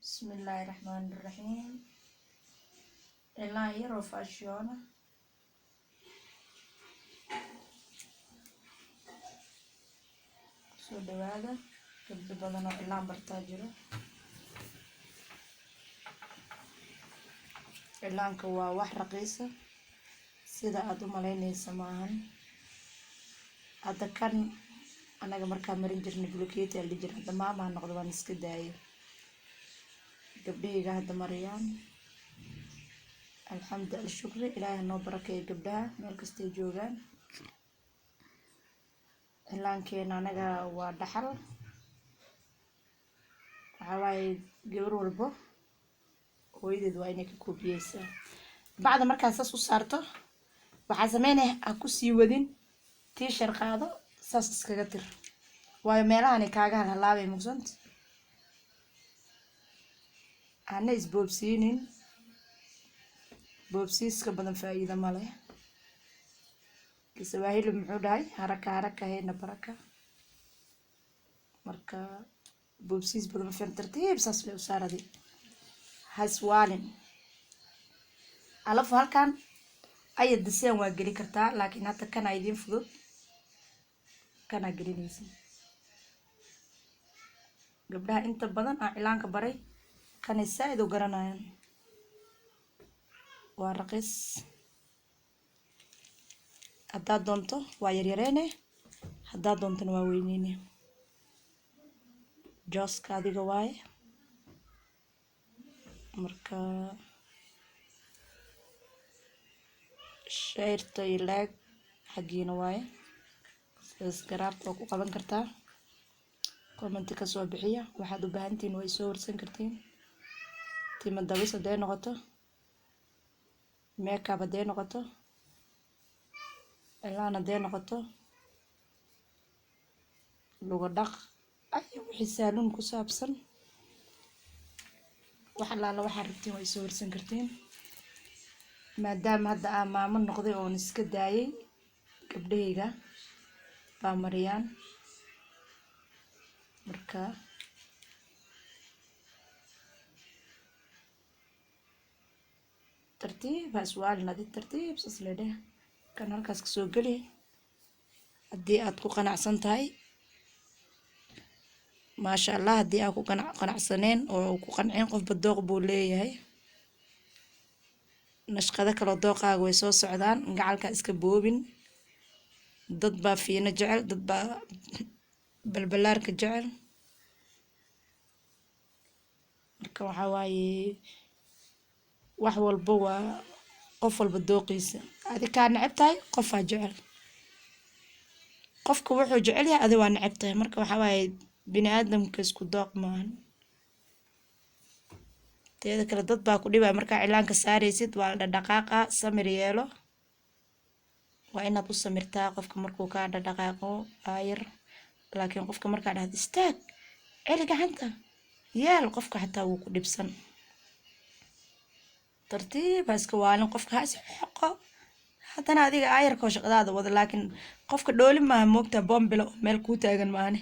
بسم الله الرحمن الرحيم. إلا يرو فاشيونا سو دوادا كبد بدنو إلا برتاجرو إعلانك waa wax raqiisa sida aad u malaynaysa maahan. Hadda kan anaga markaa marin jirnay blokeeti la jira hadda maama noqdo waan iska daayo. Gabdhayga hadda mariyaan alxamdulillah shukri ilaahay noo barakeeyo gabdhaha meel kasta ay joogaan. Ilaankeena anaga waa dhaxal waxa waaye gabar walbo hooyadeed waa inay ka koobiyeysaa. Bacda markaad saas u saarto waxaa sameynaya ha ku sii wadin t-shirt qaado saas iskaga tir waayo meelahan ay kaaga halaabay muqsant ana isboobsiinin boobsiiska badan faa'iido ma leh. Kiswahili muxuu dhahay haraka haraka hayna baraka marka boobsiis badan faham tartiib saas loo saaradi haswaalin alafu halkan ay diseen waa geli kartaa laakiin hadda kana idin fudud kana gelinaysa. Gabdhaha inta badan aan cilaanka baray kana saaid u garanayaan waa raqiis. Haddaad doonto waa yaryareene haddaad doontana waa weyneyne jooska adiga waaye marka shayrta ilaag xagiina waaye subscribe oo ku qaban kartaa comment ka soo bixiya waxaad u baahantiin way soo warsan kartiin tima dabis haday noqoto makeup haday noqoto cilaan haday noqoto lugu dhaq ay wixii saalun ku saabsan waxa la waxa rabtiin way soo warsan kartiin. maadaama hadda aan maamo noqday oo iska daayay gabdhayga baa mariyaan marka tartiib haswaal nadi tartiib sas leedah kan halkaas ka soo gali haddii aad ku qanacsan tahay maasha Allah haddii aad ku qanacsaneen oo ku qancin qofba dooq buu leeyahay. nashqada kala dooqaaga way soo socdaan gacalka iska boobin dad baa fiina jecel dad baa balbalaarka jecel marka waxa waaye wax walba waa qof walba dooqiisa adiga ka nacab tahay qof aa jecel qofka wuxuu jecel yahay adiga waa nacab tahay marka waxa waaye bini aadamka isku dooq maahan. teeda kale dad baa ku dhibay marka cilaanka saaraysid waa la dhaqaaqa samir yeelo waa inaad u samirtaa qofka markuu ka dhaqaaqo ayr laakiin qofka marka dhahdo istaag celi gacanta yeel qofka xataa wuu ku dhibsan tartiib iska waalin qofka haas xoqo hadana adiga ayrko shaqadaada wada laakiin qofka dhooli ma moogta bombilo meel ku taagan maane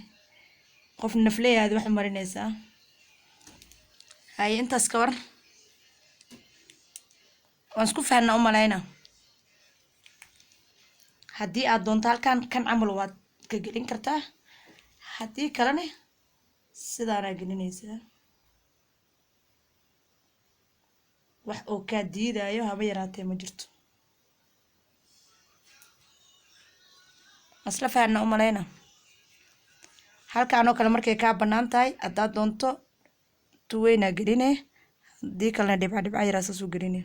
qof nafleeyaad wax marinaysaa hay intaas ka war waan isku fahanna u malayna haddii aad doonto halkan kan camal waad ka gelin kartaa haddii kalena sidaana gelinaysaa wax oo ka diidayo haba yaraatee ma jirto asla fahanna u malayna halkaan oo kale markay ka banaan tahay haddaad doonto tuweyna geline haddii kalena dhibca yaraasa soo geline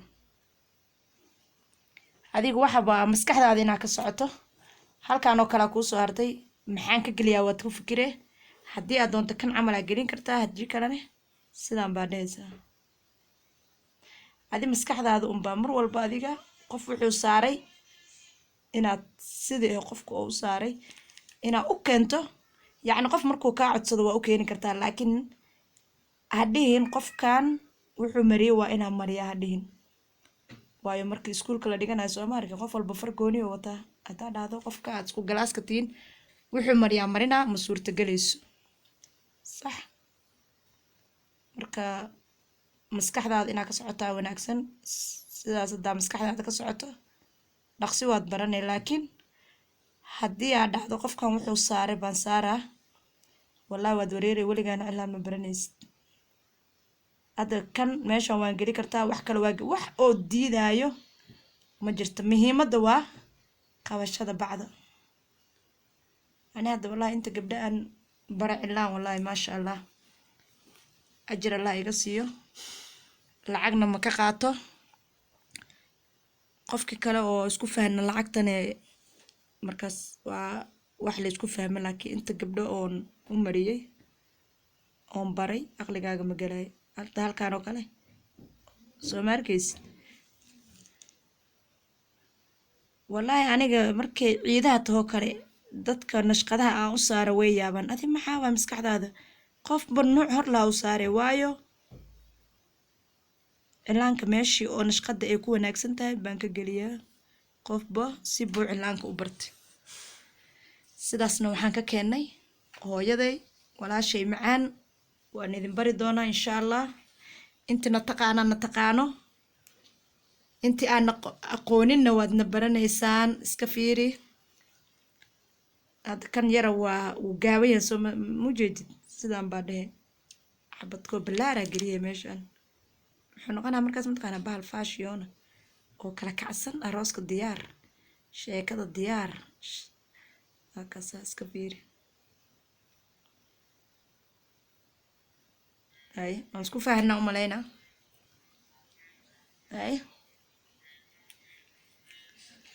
adiga waxaba maskaxdaada inaa ka socoto halkaan oo kale kuu soo hartay maxaan ka geliyaa waad ku fikire haddii aad doonto kan camal aa gelin kartaa haddii kalena sidaan baa dhehaysaa adi maskaxdaada unbaa mar walba adiga qof wuxuu saaray inaad sidii qofku uu saaray inaad u keento yacni qof markuu kaa codsado waa u keeni kartaa laakiin hadhihin qofkan wuxuu mariyay waa inaa mariyaa hadhihin waayo markii iskuulka la dhiganayo Soomaaliga qof walba fargooni oo wata hadaa dhahdo qofka aad isku galaaska tiin wuxuu mariyaa marina ma suurta galayso sax marka maskaxdaada inaa ka socotaa wanaagsan. sidaas haddaa maskaxdaada ka socoto dhaqsi waad baranay, laakiin haddii aad dhacdo qofkan wuxuu saaray baan saaraa, wallahi waad wareeray, weligaana cilaa ma baranaysid. hadda kan meeshan waan geli kartaa, wax kale waa wax oo diidaayo ma jirto. muhiimadda waa qabashada bacda. ani hadda wallahi inta gabdha aan bara cilaan, wallahi maasha allah, ajir allah iga siiyo, lacagna ma ka qaato. qofki kale oo isku fahna lacagtane markaas waa wax la isku fahmo, laakiin inta gabdho oon u mariyay oon baray aqligaaga ma galay. hadda halkaan oo kale soo ma arkaysid. wallahi aniga markay ciidaha tahoo kale dadka nashqadaha aan u saara way yaabaan, adi maxaa waa maskaxdaada qofba nuuc hor laa u saaray, waayo cilaanka meeshii oo nashqada ay ku wanaagsan tahay baan ka geliyaa. qofba si buu cilaanka u bartay. sidaasna waxaan ka keenay hooyaday, walaashay macaan. waan idin bari doonaa insha allah. intina taqaanana taqaano, intii aan aqooninna waadna baranaysaan. iska fiiri, hadda kan yara waa uu gaabayan soo mujeedid, sidaan baa dhehe xabadkoo balaaraa geliyay meeshaan. wuxuu noqonaa markaas mataqaanaa bahal faashiyoona oo kala kacsan. arooska diyaar, sheekada diyaar. halkaasaa iska fiiri. hay waan isku fahanaa u malaynaa. hay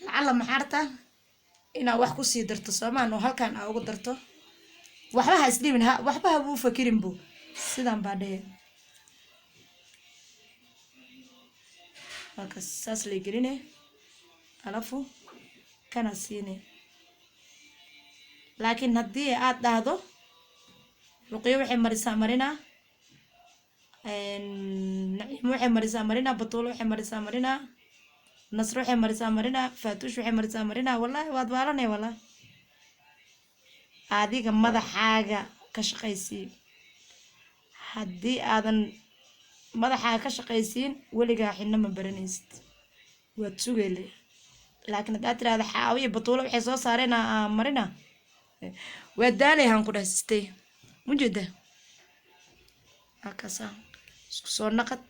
lacala maxaarta inaa wax kusii darto soomaan, oo halkaan aa ugu darto. waxba ha isdhibin, waxba ha buu fakirin bu, sidaan baa dhehe. halkaas saas lay geline, alafu kana siine. laakiin haddii aad dhahdo ruqyo waxay marisaa marinaa, naciimo waxay marisaa marinaa, batuulo waxay marisaa marinaa, nasro waxay marisaa marinaa, faatuush waxay marisaa marinaa. wallahi waad waalanay. wallahi adiga madaxaaga ka shaqaysiin. haddii aadan madaxaaga ka shaqaysiin weligaa xinna ma baranaysid, waad sugeyle. laakiin haddaad tirahda xaawiya batuulo waxay soo saareen marina, waa daalay han ku dhaysistay mujeeda. halkaasa isku soo naqad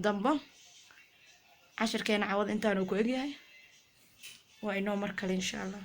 dambo. cashirkeena cawad intaanu ku egyahay. waa inoo mar kale insha allah.